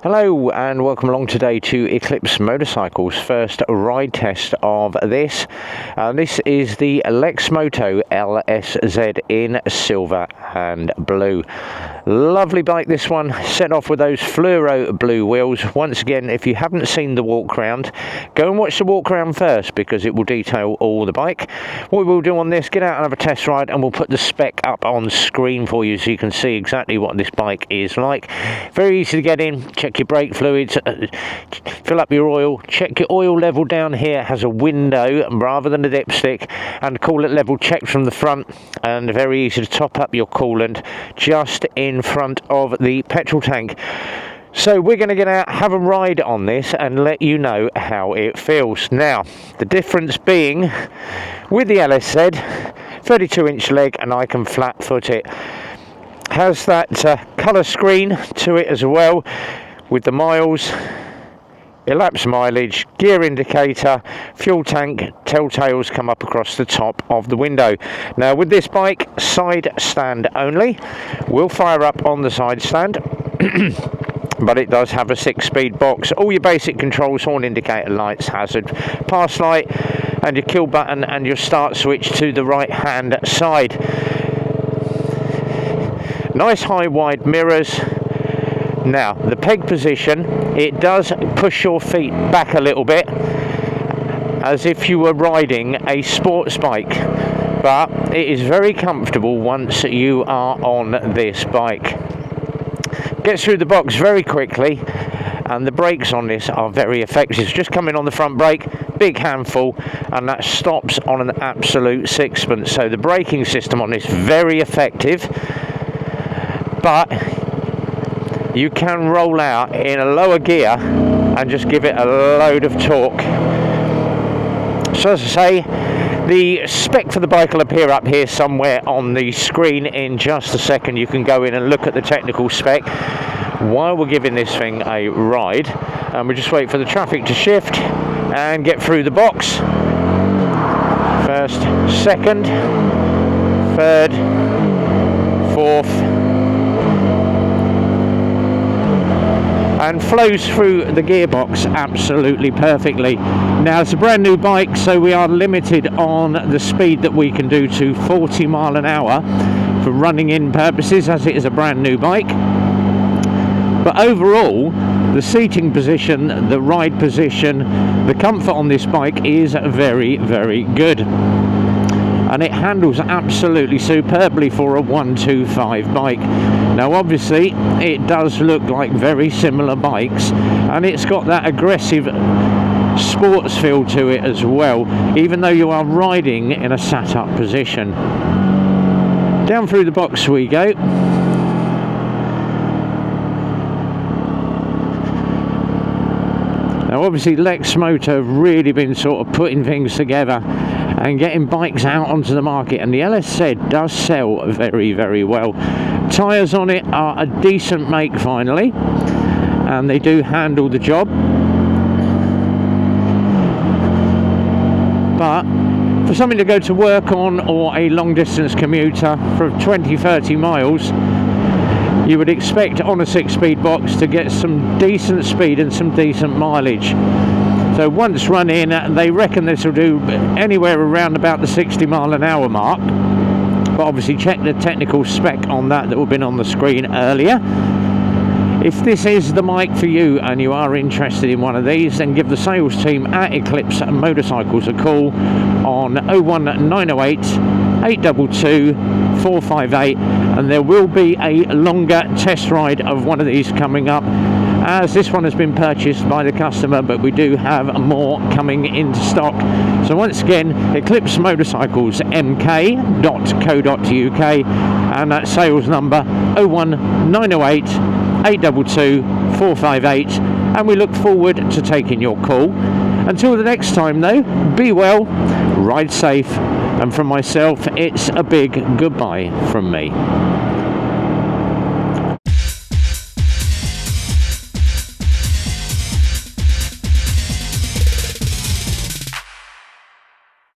Hello and welcome along today to Eclipse Motorcycles' first ride test of this. This is the Lexmoto LSZ in silver and blue. Lovely bike, this one, set off with those fluoro blue wheels. Once again, if you haven't seen the walk round, go and watch the walk round first because it will detail all the bike. What we will do on this, get out and have a test ride, and we'll put the spec up on screen for you so you can see exactly what this bike is like. Very easy to get in. Check your brake fluids, fill up your oil, check your oil level down here. It has a window rather than a dipstick, and coolant level checked from the front, and very easy to top up your coolant just in front of the petrol tank. So we're going to get out, have a ride on this and let you know how it feels. Now, the difference being with the LSZ, 32-inch leg, and I can flat foot it. Has that colour screen to it as well, with the miles, elapsed mileage, gear indicator, fuel tank, telltales come up across the top of the window. Now with this bike, side stand only, will fire up on the side stand, but it does have a 6-speed box. All your basic controls, horn indicator lights, hazard, pass light, and your kill button and your start switch to the right hand side. Nice high wide mirrors. Now the peg position, it does push your feet back a little bit as if you were riding a sports bike, but it is very comfortable once you are on this bike. Gets through the box very quickly, and the brakes on this are very effective. Just coming on the front brake, big handful, and that stops on an absolute sixpence. So the braking system on this very effective, but you can roll out in a lower gear and just give it a load of torque. So as I say, the spec for the bike will appear up here somewhere on the screen in just a second. You can go in and look at the technical spec while we're giving this thing a ride, and we'll just wait for the traffic to shift and get through the box. First, second, third, fourth, and flows through the gearbox absolutely perfectly. Now it's a brand new bike, so we are limited on the speed that we can do to 40 mile an hour for running in purposes, as it is a brand new bike. But overall, the seating position, the ride position, the comfort on this bike is very, very good. And it handles absolutely superbly for a 125 bike. Now obviously it does look like very similar bikes, and it's got that aggressive sports feel to it as well, even though you are riding in a sat up position. Down through the box we go. Now obviously Lexmoto have really been sort of putting things together and getting bikes out onto the market, and the LSZ does sell very, very well. Tyres on it are a decent make finally, and they do handle the job. But for something to go to work on, or a long distance commuter for 20-30 miles, you would expect on a 6-speed box to get some decent speed and some decent mileage. So once run in, they reckon this will do anywhere around about the 60 mile an hour mark. But obviously check the technical spec on that will have been on the screen earlier. If this is the bike for you and you are interested in one of these, then give the sales team at Eclipse Motorcycles a call on 01908 822 458, and there will be a longer test ride of one of these coming up, as this one has been purchased by the customer, but we do have more coming into stock. So once again, Eclipse Motorcycles mk.co.uk, and that sales number 01908 822 458, and we look forward to taking your call. Until the next time though, be well, ride safe, and from myself it's a big goodbye from me.